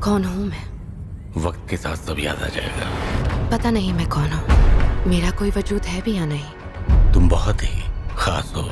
कौन हूँ मैं? वक्त के साथ सब याद आ जाएगा। पता नहीं मैं कौन हूँ, मेरा कोई वजूद है भी या नहीं। तुम बहुत ही खास हो।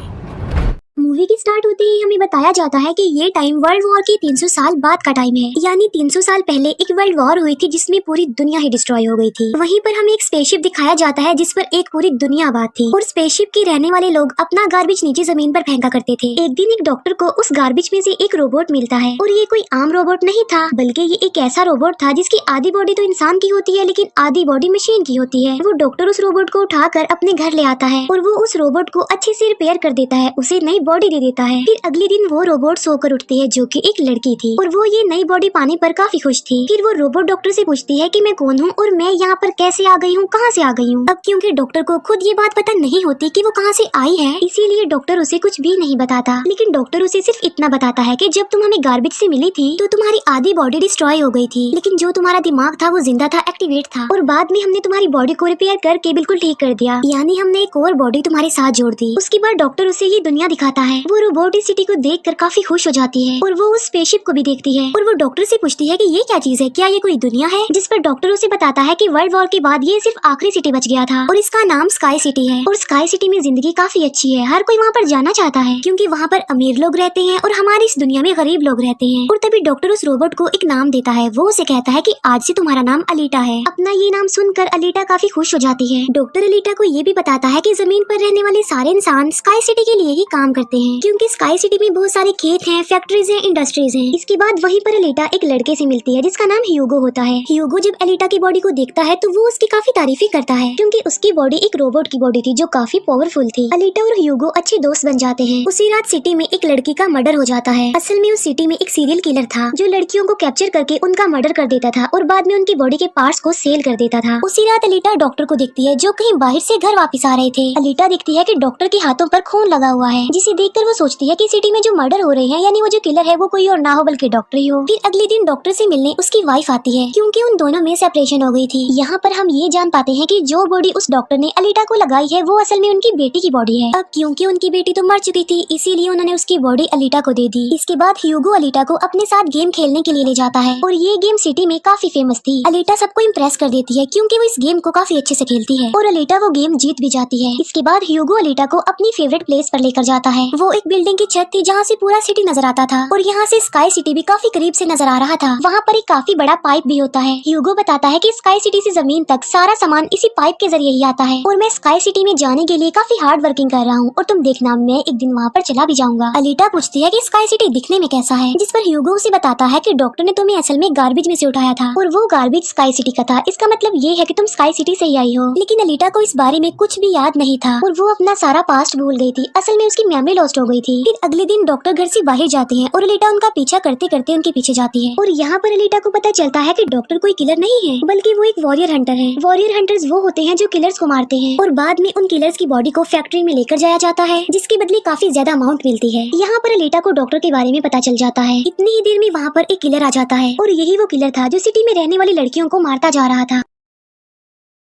मूवी की स्टार्ट होते ही हमें बताया जाता है कि ये टाइम वर्ल्ड वॉर के 300 साल बाद का टाइम है। यानी 300 साल पहले एक वर्ल्ड वॉर हुई थी जिसमें पूरी दुनिया ही डिस्ट्रॉय हो गई थी। वहीं पर हमें एक स्पेसशिप दिखाया जाता है जिस पर एक पूरी दुनिया आबाद थी और स्पेसशिप के रहने वाले लोग अपना गार्बेज नीचे जमीन पर फेंका करते थे। एक दिन एक डॉक्टर को उस गार्बेज में से एक रोबोट मिलता है और ये कोई आम रोबोट नहीं था, बल्कि ये एक ऐसा रोबोट था जिसकी आधी बॉडी तो इंसान की होती है लेकिन आधी बॉडी मशीन की होती है। वो डॉक्टर उस रोबोट को उठाकर अपने घर ले आता है और वो उस रोबोट को अच्छे से रिपेयर कर देता है, उसे नई बॉडी दे देता है। फिर अगले दिन वो रोबोट सोकर उठती है जो कि एक लड़की थी और वो ये नई बॉडी पाने पर काफी खुश थी। फिर वो रोबोट डॉक्टर से पूछती है कि मैं कौन हूँ और मैं यहाँ पर कैसे आ गई हूँ, कहाँ से आ गई हूँ। अब क्योंकि डॉक्टर को खुद ये बात पता नहीं होती कि वो कहाँ से आई है, इसीलिए डॉक्टर उसे कुछ भी नहीं बताता। लेकिन डॉक्टर उसे सिर्फ इतना बताता है कि जब तुम हमें गार्बेज से मिली थी तो तुम्हारी आधी बॉडी डिस्ट्रॉय हो गई थी, लेकिन जो तुम्हारा दिमाग था वो जिंदा था, एक्टिवेट था, और बाद में हमने तुम्हारी बॉडी को रिपेयर करके बिल्कुल ठीक कर दिया। यानी हमने एक और बॉडी तुम्हारे साथ जोड़ दी। उसके बाद डॉक्टर उसे ये दुनिया दिखाता है। वो रोबोट इस सिटी को देखकर काफी खुश हो जाती है और वो उस स्पेसशिप को भी देखती है और वो डॉक्टर से पूछती है कि ये क्या चीज है, क्या ये कोई दुनिया है। जिस पर डॉक्टर उसे बताता है कि वर्ल्ड वॉर के बाद ये सिर्फ आखिरी सिटी बच गया था और इसका नाम स्काई सिटी है और स्काई सिटी में जिंदगी काफी अच्छी है, हर कोई वहाँ पर जाना चाहता है क्योंकि वहाँ पर अमीर लोग रहते हैं और हमारी इस दुनिया में गरीब लोग रहते हैं। और तभी डॉक्टर उस रोबोट को एक नाम देता है। वो उसे कहता है कि आज से तुम्हारा नाम अलीटा है। अपना ये नाम सुनकर अलीटा काफी खुश हो जाती है। डॉक्टर अलीटा को ये भी बताता है कि जमीन पर रहने वाले सारे इंसान स्काई सिटी के लिए ही काम करते हैं क्योंकि स्काई सिटी में बहुत सारे खेत हैं, फैक्ट्रीज हैं, इंडस्ट्रीज हैं। इसके बाद वहीं पर अलीटा एक लड़के से मिलती है जिसका नाम ह्यूगो होता है। ह्यूगो जब अलीटा की बॉडी को देखता है तो वो उसकी काफी तारीफी करता है क्योंकि उसकी बॉडी एक रोबोट की बॉडी थी जो काफी पावरफुल थी। अलीटा और ह्यूगो अच्छे दोस्त बन जाते हैं। उसी रात सिटी में एक लड़की का मर्डर हो जाता है। असल में उस सिटी में एक सीरियल किलर था जो लड़कियों को कैप्चर करके उनका मर्डर कर देता था और बाद में उनकी बॉडी के पार्ट्स को सेल कर देता था। उसी रात अलीटा डॉक्टर को देखती है जो कहीं बाहर से घर वापस आ रहे थे। अलीटा देखती है कि डॉक्टर के हाथों पर खून लगा हुआ है, जिसे देखकर वो सोचती है कि सिटी में जो मर्डर हो रहे हैं यानी वो जो किलर है वो कोई और ना हो बल्कि डॉक्टर ही हो। फिर अगले दिन डॉक्टर से मिलने उसकी वाइफ आती है क्योंकि उन दोनों में सेपरेशन हो गई थी। यहाँ पर हम ये जान पाते हैं कि जो बॉडी उस डॉक्टर ने अलीटा को लगाई है वो असल में उनकी बेटी की बॉडी है। अब क्योंकि उनकी बेटी तो मर चुकी थी इसीलिए उन्होंने उसकी बॉडी अलीटा को दे दी। इसके बाद ह्यूगो अलीटा को अपने साथ गेम खेलने के लिए ले जाता है और ये गेम सिटी में काफी फेमस थी। अलीटा सबको इम्प्रेस कर देती है क्योंकि वो इस गेम को काफी अच्छे से खेलती है और अलीटा वो गेम जीत भी जाती है। इसके बाद ह्यूगो अलीटा को अपनी फेवरेट प्लेस पर लेकर जाता है। वो एक बिल्डिंग की छत थी जहाँ से पूरा सिटी नजर आता था और यहाँ से स्काई सिटी भी काफी करीब से नजर आ रहा था। वहाँ पर एक काफी बड़ा पाइप भी होता है। ह्यूगो बताता है कि स्काई सिटी से जमीन तक सारा सामान इसी पाइप के जरिए ही आता है और मैं स्काई सिटी में जाने के लिए काफी हार्ड वर्किंग कर रहा हूँ और तुम देखना मैं एक दिन वहाँ पर चला भी जाऊंगा। अलीटा पूछती है कि स्काई सिटी दिखने में कैसा है, जिस पर ह्यूगो उसे बताता है कि डॉक्टर ने तुम्हें असल में गार्बेज में से उठाया था और वो गार्बेज स्काई सिटी का था। इसका मतलब ये है कि तुम स्काई सिटी से ही आई हो। लेकिन अलीटा को इस बारे में कुछ भी याद नहीं था और वो अपना सारा पास्ट भूल गई थी। असल में उसकी मेमोरी लॉस्ट हो गई थी। फिर अगले दिन डॉक्टर घर से बाहर जाते हैं और अलीटा उनका पीछा करते करते उनके पीछे जाती है और यहाँ पर अलीटा को पता चलता है कि डॉक्टर कोई किलर नहीं है बल्कि वो एक वॉरियर हंटर है। वॉरियर हंटर्स वो होते हैं जो किलर्स को मारते हैं और बाद में उन किलर्स की बॉडी को फैक्ट्री में लेकर जाया जाता है जिसके बदले काफी ज्यादा अमाउंट मिलती है। यहाँ पर अलीटा को डॉक्टर के बारे में पता चल जाता है। इतनी ही देर में वहाँ पर एक किलर आ जाता है और यही वो किलर था जो सिटी में रहने वाली लड़कियों को मारता जा रहा था।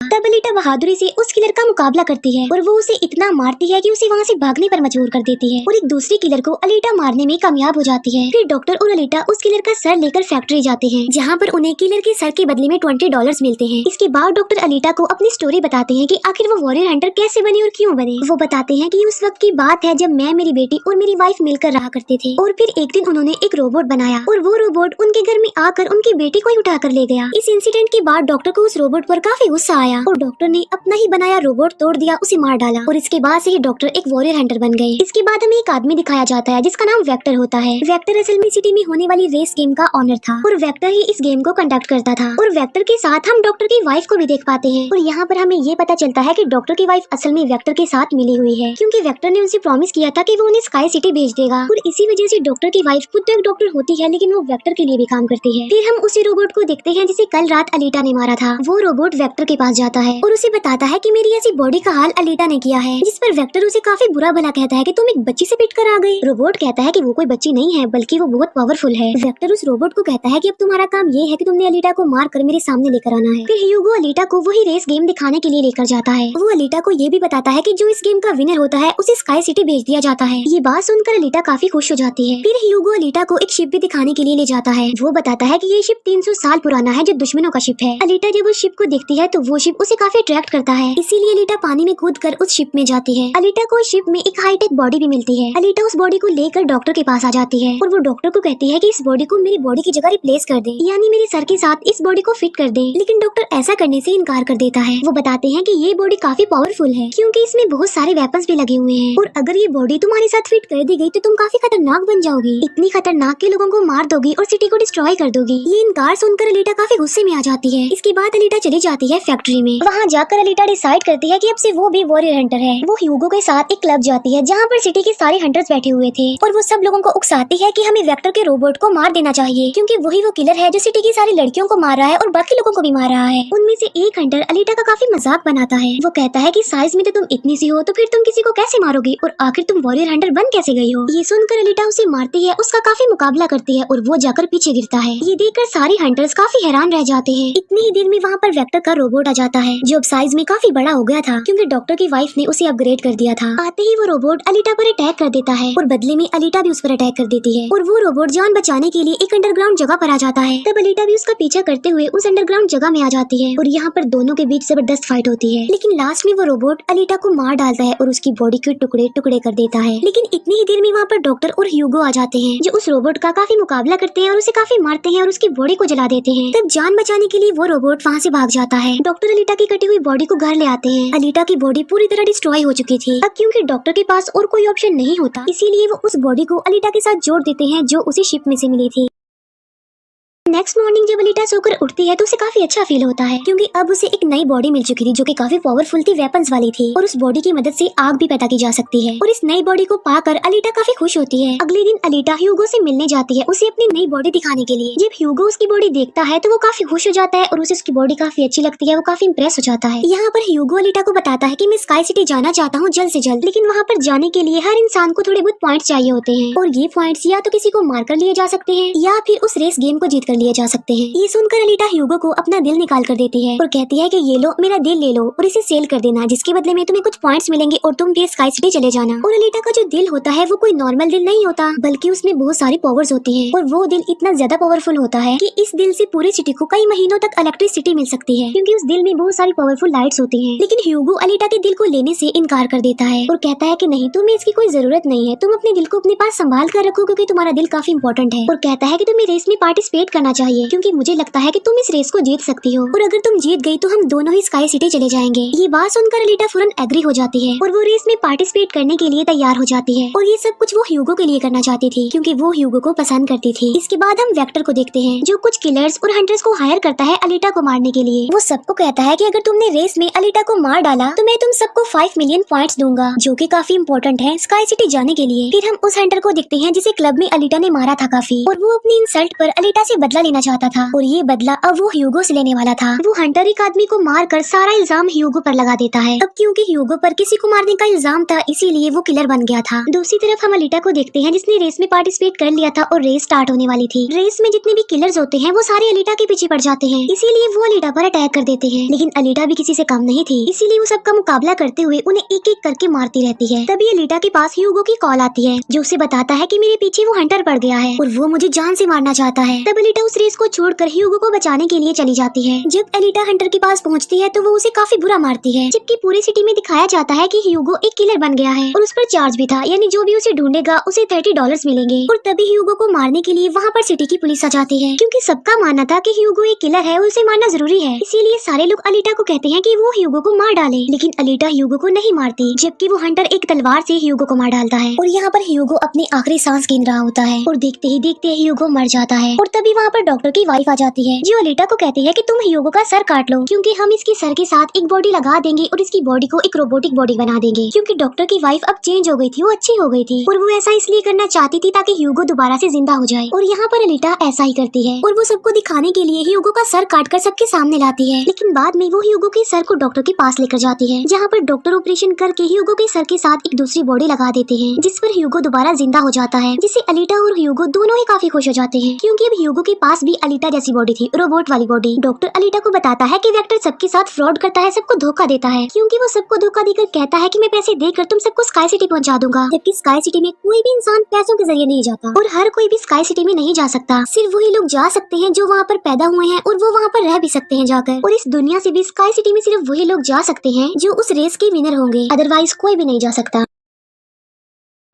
तब अलीटा बहादुरी से उस किलर का मुकाबला करती है और वो उसे इतना मारती है कि उसे वहाँ से भागने पर मजबूर कर देती है और एक दूसरे किलर को अलीटा मारने में कामयाब हो जाती है। फिर डॉक्टर और अलीटा उस किलर का सर लेकर फैक्ट्री जाते हैं जहाँ पर उन्हें किलर के सर के बदले में $20 मिलते हैं। इसके बाद डॉक्टर अलीटा को अपनी स्टोरी बताते हैं कि आखिर वो वॉरियर हंटर कैसे बने और क्यों बने। वो बताते हैं कि उस वक्त की बात है जब मैं, मेरी बेटी और मेरी वाइफ मिलकर रहा करते थे और फिर एक दिन उन्होंने एक रोबोट बनाया और वो रोबोट उनके घर में आकर उनकी बेटी को ही उठा कर ले गया। इस इंसिडेंट के बाद डॉक्टर को उस रोबोट पर काफी गुस्सा आया और डॉक्टर ने अपना ही बनाया रोबोट तोड़ दिया, उसे मार डाला और इसके बाद से ही डॉक्टर एक वॉरियर हंटर बन गए। इसके बाद हमें एक आदमी दिखाया जाता है जिसका नाम वेक्टर होता है। वेक्टर असल में सिटी में होने वाली रेस गेम का ऑनर था और वेक्टर ही इस गेम को कंडक्ट करता था और वेक्टर के साथ हम डॉक्टर की वाइफ को भी देख पाते हैं और यहाँ पर हमें ये पता चलता है कि डॉक्टर की वाइफ असल में वेक्टर के साथ मिली हुई है क्योंकि वेक्टर ने उनसे प्रॉमिस किया था कि वो उन्हें स्काई सिटी भेज देगा और इसी वजह से डॉक्टर की वाइफ खुद तो एक डॉक्टर होती है लेकिन वो वेक्टर के लिए भी काम करती है। फिर हम उसी रोबोट को देखते हैं जिसे कल रात अलीटा ने मारा था। वो रोबोट वेक्टर के पास जाता जाता है और उसे बताता है कि मेरी ऐसी बॉडी का हाल अलीटा ने किया है, जिस पर वेक्टर उसे काफी बुरा भला कहता है कि तुम एक बच्ची से पिट कर आ गए। रोबोट कहता है कि वो कोई बच्ची नहीं है बल्कि वो बहुत पावरफुल है। वेक्टर उस रोबोट को कहता है कि अब तुम्हारा काम ये है कि तुमने अलीटा को मार कर मेरे सामने लेकर आना है। फिर ह्यूगो अलीटा को वही रेस गेम दिखाने के लिए लेकर जाता है। वो अलीटा को ये भी बताता है कि जो इस गेम का विनर होता है उसे स्काई सिटी भेज दिया जाता है। ये बात सुनकर अलीटा काफी खुश हो जाती है। फिर ह्यूगो अलीटा को एक शिप भी दिखाने के लिए ले जाता है। वो बताता है कि ये शिप 300 साल पुराना है जो दुश्मनों का शिप है। अलीटा जब उस शिप को देखती है तो वो शिप उसे काफी अट्रैक्ट करता है, इसीलिए अलीटा पानी में कूद कर उस शिप में जाती है। अलीटा को उस शिप में एक हाईटेक बॉडी भी मिलती है। अलीटा उस बॉडी को लेकर डॉक्टर के पास आ जाती है और वो डॉक्टर को कहती है कि इस बॉडी को मेरी बॉडी की जगह रिप्लेस कर दे, यानी मेरे सर के साथ इस बॉडी को फिट कर दे। लेकिन डॉक्टर ऐसा करने से इनकार कर देता है। वो बताते हैं कि ये बॉडी काफी पावरफुल है क्योंकि इसमें बहुत सारे वेपन्स भी लगे हुए हैं और अगर ये बॉडी तुम्हारे साथ फिट कर दी गई तो तुम काफी खतरनाक बन जाओगी, इतनी खतरनाक के लोगों को मार दोगी और सिटी को डिस्ट्रॉय कर दोगी। ये इनकार सुनकर अलीटा काफी गुस्से में आ जाती है। इसके बाद अलीटा चली जाती है फैक्ट्री में। वहाँ जाकर अलीटा डिसाइड करती है कि अब से वो भी वॉरियर हंटर है। वो ह्यूगो के साथ एक क्लब जाती है जहाँ पर सिटी के सारे हंटर्स बैठे हुए थे और वो सब लोगों को उकसाती है कि हमें वेक्टर के रोबोट को मार देना चाहिए क्योंकि वही वो किलर है जो सिटी की सारी लड़कियों को मार रहा है और बाकी लोगों को भी मार रहा है। उनमें से एक हंटर अलीटा का काफी मजाक बनाता है। वो कहता है कि साइज में तो तुम इतनी सी हो तो फिर तुम किसी को कैसे मारोगी और आखिर तुम वॉरियर हंटर बन कैसे गई हो। ये सुनकर अलीटा उसे मारती है, उसका काफी मुकाबला करती है और वो जाकर पीछे गिरता है। ये देखकर सारे हंटर्स काफी हैरान रह जाते हैं। इतनी ही देर में वहाँ पर वेक्टर का रोबोट आ जाता है जो अब साइज में काफी बड़ा हो गया था क्योंकि डॉक्टर की वाइफ ने उसे अपग्रेड कर दिया था। आते ही वो रोबोट अलीटा पर अटैक कर देता है और बदले में अलीटा भी उस पर अटैक कर देती है और वो रोबोट जान बचाने के लिए एक अंडरग्राउंड जगह पर आ जाता है। तब अलीटा भी उसका पीछा करते हुए उस अंडरग्राउंड जगह में आ जाती है और यहाँ पर दोनों के बीच जबरदस्त फाइट होती है। लेकिन लास्ट में वो रोबोट अलीटा को मार डालता है और उसकी बॉडी के टुकड़े टुकड़े कर देता है। लेकिन इतनी ही देर में वहाँ पर डॉक्टर और ह्यूगो आ जाते हैं जो उस रोबोट का काफी मुकाबला करते हैं और उसे काफी मारते हैं और उसकी बॉडी को जला देते हैं। तब जान बचाने के लिए वो रोबोट वहाँ से भाग जाता है। डॉक्टर अलीटा की कटी हुई बॉडी को घर ले आते हैं। अलीटा की बॉडी पूरी तरह डिस्ट्रॉय हो चुकी थी। अब क्योंकि डॉक्टर के पास और कोई ऑप्शन नहीं होता इसीलिए वो उस बॉडी को अलीटा के साथ जोड़ देते हैं जो उसी शिप में से मिली थी। नेक्स्ट मॉर्निंग जब अलीटा सोकर उठती है तो उसे काफी अच्छा फील होता है क्योंकि अब उसे एक नई बॉडी मिल चुकी थी जो कि काफी पावरफुल थी, वेपन्स वाली थी और उस बॉडी की मदद से आग भी पैदा की जा सकती है और इस नई बॉडी को पाकर अलीटा काफी खुश होती है। अगले दिन अलीटा ह्यूगो से मिलने जाती है उसे अपनी नई बॉडी दिखाने के लिए। जब ह्यूगो उसकी बॉडी देखता है तो वो काफी खुश हो जाता है और उसे उसकी बॉडी काफी अच्छी लगती है। वो काफी इंप्रेस हो जाता है। यहाँ पर ह्यूगो अलीटा को बताता है कि मैं स्काई सिटी जाना चाहता हूँ जल्द से जल्द, लेकिन वहाँ पर जाने के लिए हर इंसान को थोड़े बहुत पॉइंट्स चाहिए होते हैं और ये पॉइंट्स या तो किसी को मार कर लिए जा सकते हैं या फिर उस रेस गेम को जीत कर लिए जा सकते हैं। ये सुनकर अलीटा ह्यूगो को अपना दिल निकाल कर देती है और कहती है कि ये लो मेरा दिल ले लो और इसे सेल कर देना, जिसके बदले में तुम्हें कुछ पॉइंट्स मिलेंगे और तुम फिर स्काई सिटी चले जाना। और अलीटा का जो दिल होता है वो कोई नॉर्मल दिल नहीं होता बल्कि उसमें बहुत सारी पावर्स होती हैं और वो दिल इतना ज्यादा पावरफुल होता है कि इस दिल से पूरी सिटी को कई महीनों तक इलेक्ट्रिसिटी मिल सकती है क्योंकि उस दिल में बहुत सारी पावरफुल लाइट्स होती हैं। लेकिन ह्यूगो अलीटा के दिल को लेने से इनकार कर देता है और कहता है कि नहीं, तुम्हें इसकी कोई जरूरत नहीं है, तुम अपने दिल को अपने पास संभाल कर रखो क्योंकि तुम्हारा दिल काफी इंपॉर्टेंट है। और कहता है कि तुम्हें रेस में पार्टिसिपेट करना चाहिए क्योंकि मुझे लगता है कि तुम इस रेस को जीत सकती हो और अगर तुम जीत गई तो हम दोनों ही स्काई सिटी चले जाएंगे। ये बात सुनकर अलीटा फौरन एग्री हो जाती है और वो रेस में पार्टिसिपेट करने के लिए तैयार हो जाती है और ये सब कुछ वो ह्यूगो के लिए करना चाहती थी क्योंकि वो ह्यूगो को पसंद करती थी। इसके बाद हम वेक्टर को देखते हैं जो कुछ किलर्स और हंटर्स को हायर करता है अलीटा को मारने के लिए। वो सबको कहता है कि अगर तुमने रेस में अलीटा को मार डाला तो मैं तुम सबको 5 मिलियन पॉइंट्स दूंगा जो कि काफी इंपॉर्टेंट है स्काई सिटी जाने के लिए। फिर हम उस हंटर को देखते हैं जिसे क्लब में अलीटा ने मारा था काफी और वो अपनी इंसल्ट पर अलीटा से बदला लेना चाहता था और ये बदला अब वो ह्यूगो से लेने वाला था। वो हंटर एक आदमी को मारकर सारा इल्जाम ह्यूगो पर लगा देता है। अब क्योंकि ह्यूगो पर किसी को मारने का इल्जाम था इसीलिए वो किलर बन गया था। दूसरी तरफ हम अलीटा को देखते हैं जिसने रेस में पार्टिसिपेट कर लिया था और रेस स्टार्ट होने वाली थी। रेस में जितने भी किलर्स होते हैं वो सारे अलीटा के पीछे पड़ जाते हैं, इसीलिए वो अलीटा पर अटैक कर देते हैं। लेकिन अलीटा भी किसी से कम नहीं थी, इसीलिए वो सबका मुकाबला करते हुए उन्हें एक एक करके मारती रहती है। तभी अलीटा के पास ह्यूगो की कॉल आती है जो उसे बताता है कि मेरे पीछे वो हंटर पड़ गया है और वो मुझे जान से मारना चाहता है। तब अलीटा उस रेस को छोड़कर ह्यूगो को बचाने के लिए चली जाती है। जब अलीटा हंटर के पास पहुंचती है तो वो उसे काफी बुरा मारती है, जबकि पूरी सिटी में दिखाया जाता है कि ह्यूगो एक किलर बन गया है और उस पर चार्ज भी था, यानी जो भी उसे ढूंढेगा उसे $30 मिलेंगे। और तभी ह्यूगो को मारने के लिए वहाँ पर सिटी की पुलिस आ जाती है क्योंकि सबका मानना था कि ह्यूगो एक किलर है और उसे मारना जरूरी है। इसीलिए सारे लोग अलीटा को कहते हैं कि वो ह्यूगो को मार डाले, लेकिन अलीटा ह्यूगो को नहीं मारती, जबकि वो हंटर एक तलवार से ह्यूगो को मार डालता है। और यहाँ पर ह्यूगो अपनी आखिरी सांस गिन रहा होता है और देखते ही देखते ह्यूगो मर जाता है। और तभी वहाँ पर डॉक्टर की वाइफ आ जाती है जो अलीटा को कहती है कि तुम ह्यूगो का सर काट लो, क्योंकि हम इसके सर के साथ एक बॉडी लगा देंगे और इसकी बॉडी को एक रोबोटिक बॉडी बना देंगे, क्योंकि डॉक्टर की वाइफ अब चेंज हो गई थी, वो अच्छी हो गई थी और वो ऐसा इसलिए करना चाहती थी ताकि ह्यूगो दोबारा से जिंदा हो जाए। और यहाँ पर अलीटा ऐसा ही करती है और वो सबको दिखाने के लिए ह्यूगो का सर काटकर सबके सामने लाती है। लेकिन बाद में वो ह्यूगो के सर को डॉक्टर के पास लेकर जाती है, जहाँ पर डॉक्टर ऑपरेशन करके ह्यूगो के सर के साथ एक दूसरी बॉडी लगा देते हैं, जिस पर ह्यूगो दोबारा जिंदा हो जाता है, जिससे अलीटा और ह्यूगो दोनों ही काफी खुश हो जाते हैं, क्योंकि अब ह्यूगो के पास भी अलीटा जैसी बॉडी थी, रोबोट वाली बॉडी। डॉक्टर अलीटा को बताता है कि वेक्टर सबके साथ फ्रॉड करता है, सबको धोखा देता है, क्योंकि वो सबको धोखा देकर कहता है कि मैं पैसे देकर तुम सबको स्काई सिटी पहुंचा दूंगा, जबकि स्काई सिटी में कोई भी इंसान पैसों के जरिए नहीं जाता और हर कोई भी स्काई सिटी में नहीं जा सकता, सिर्फ वही लोग जा सकते हैं जो वहाँ पर पैदा हुए हैं और वो वहाँ पर रह भी सकते हैं जाकर। और इस दुनिया से भी स्काई सिटी में सिर्फ वही लोग जा सकते हैं जो उस रेस के विनर होंगे, अदरवाइज कोई भी नहीं जा सकता।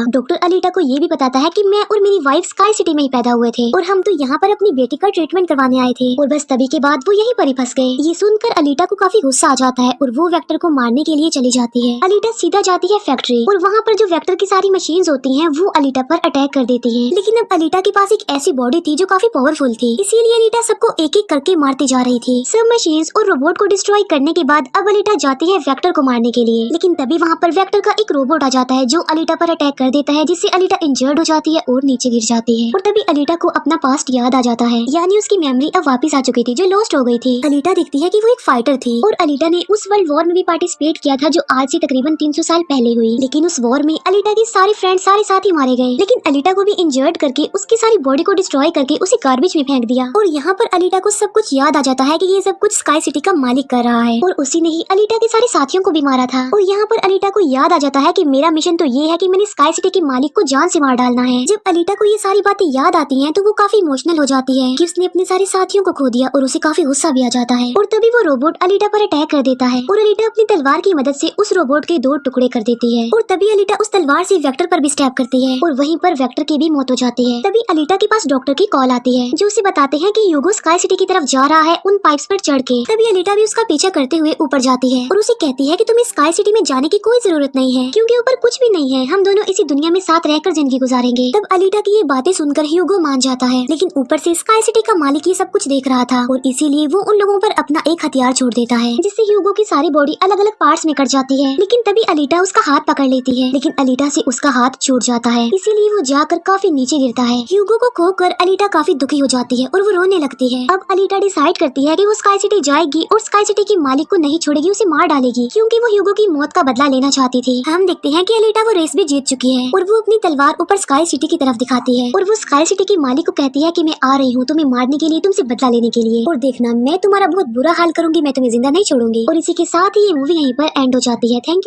डॉक्टर अलीटा को ये भी बताता है कि मैं और मेरी वाइफ स्काई सिटी में ही पैदा हुए थे और हम तो यहाँ पर अपनी बेटी का ट्रीटमेंट करवाने आए थे, और बस तभी के बाद वो यहीं पर ही फंस गए। ये सुनकर अलीटा को काफी गुस्सा आ जाता है और वो वेक्टर को मारने के लिए चली जाती है। अलीटा सीधा जाती है फैक्ट्री और वहाँ पर जो वेक्टर की सारी मशीन्स होती हैं वो अलीटा पर अटैक कर देती हैं। लेकिन अब अलीटा के पास एक ऐसी बॉडी थी जो काफी पावरफुल थी, इसीलिए अलीटा सबको एक एक करके मारती जा रही थी। सब मशीन्स और रोबोट को डिस्ट्रॉय करने के बाद अब अलीटा जाती है वेक्टर को मारने के लिए, लेकिन तभी वहाँ पर वेक्टर का एक रोबोट आ जाता है जो अलीटा पर अटैक कर देता है, जिससे अलीटा इंजर्ड हो जाती है और नीचे गिर जाती है। और तभी अलीटा को अपना पास्ट याद आ जाता है, यानी उसकी मेमोरी अब वापस आ चुकी थी जो लॉस्ट हो गई थी। अलीटा देखती है कि वो एक फाइटर थी और अलीटा ने उस वर्ल्ड वॉर में भी पार्टिसिपेट किया था जो आज से तकरीबन 300 साल पहले हुई। लेकिन उस वॉर में अलीटा के सारे फ्रेंड सारे साथी मारे गए, लेकिन अलीटा को भी इंजर्ड करके उसकी सारी बॉडी को डिस्ट्रॉय करके उसे गार्बेज में फेंक दिया। और यहाँ पर अलीटा को सब कुछ याद आ जाता है कि ये सब कुछ स्काई सिटी का मालिक कर रहा है और उसी ने ही अलीटा के सारे साथियों को भी मारा था। और यहाँ पर अलीटा को याद आ जाता है कि मेरा मिशन तो ये है कि मैंने स्काई सिटी के मालिक को जान से मार डालना है। जब अलीटा को ये सारी बातें याद आती हैं तो वो काफी इमोशनल हो जाती है कि उसने अपने सारे साथियों को खो दिया और उसे काफी गुस्सा भी आ जाता है। और तभी वो रोबोट अलीटा पर अटैक कर देता है और अलीटा अपनी तलवार की मदद से उस रोबोट के 2 टुकड़े कर देती है। और तभी अलीटा उस तलवार से वेक्टर पर भी स्टैब करती है और वहीं पर वेक्टर की भी मौत हो जाती है। तभी अलीटा के पास डॉक्टर की कॉल आती है जो उसे बताते हैं कि ह्यूगो स्काई सिटी की तरफ जा रहा है उन पाइप्स पर चढ़ के। तभी अलीटा भी उसका पीछा करते हुए ऊपर जाती है और उसे कहती है कि तुम्हें स्काई सिटी में जाने की कोई जरूरत नहीं है, क्योंकि ऊपर कुछ भी नहीं है, हम दोनों इसी दुनिया में साथ रहकर जिंदगी गुजारेंगे। तब अलीटा की ये बातें सुनकर ह्यूगो मान जाता है, लेकिन ऊपर से स्काई सिटी का मालिक ये सब कुछ देख रहा था और इसीलिए वो उन लोगों पर अपना एक हथियार छोड़ देता है, जिससे ह्यूगो की सारी बॉडी अलग अलग पार्ट्स में कट जाती है। लेकिन तभी अलीटा उसका हाथ पकड़ लेती है, लेकिन अलीटा से उसका हाथ छूट जाता है, इसीलिए वो जाकर काफी नीचे गिरता है। ह्यूगो को खोकर अलीटा काफी दुखी हो जाती है और वो रोने लगती है। अब अलीटा डिसाइड करती है कि वो स्काई सिटी जाएगी और स्काई सिटी के मालिक को नहीं छोड़ेगी, उसे मार डालेगी, क्योंकि वो ह्यूगो की मौत का बदला लेना चाहती थी। हम देखते हैं कि अलीटा वो रेस भी जीत चुकी है और वो अपनी तलवार ऊपर स्काई सिटी की तरफ दिखाती है और वो स्काई सिटी के मालिक को कहती है कि मैं आ रही हूँ तुम्हें मारने के लिए, तुमसे बदला लेने के लिए, और देखना मैं तुम्हारा बहुत बुरा हाल करूंगी, मैं तुम्हें जिंदा नहीं छोड़ूंगी। और इसी के साथ ही ये मूवी यहीं पर एंड हो जाती है। Thank you.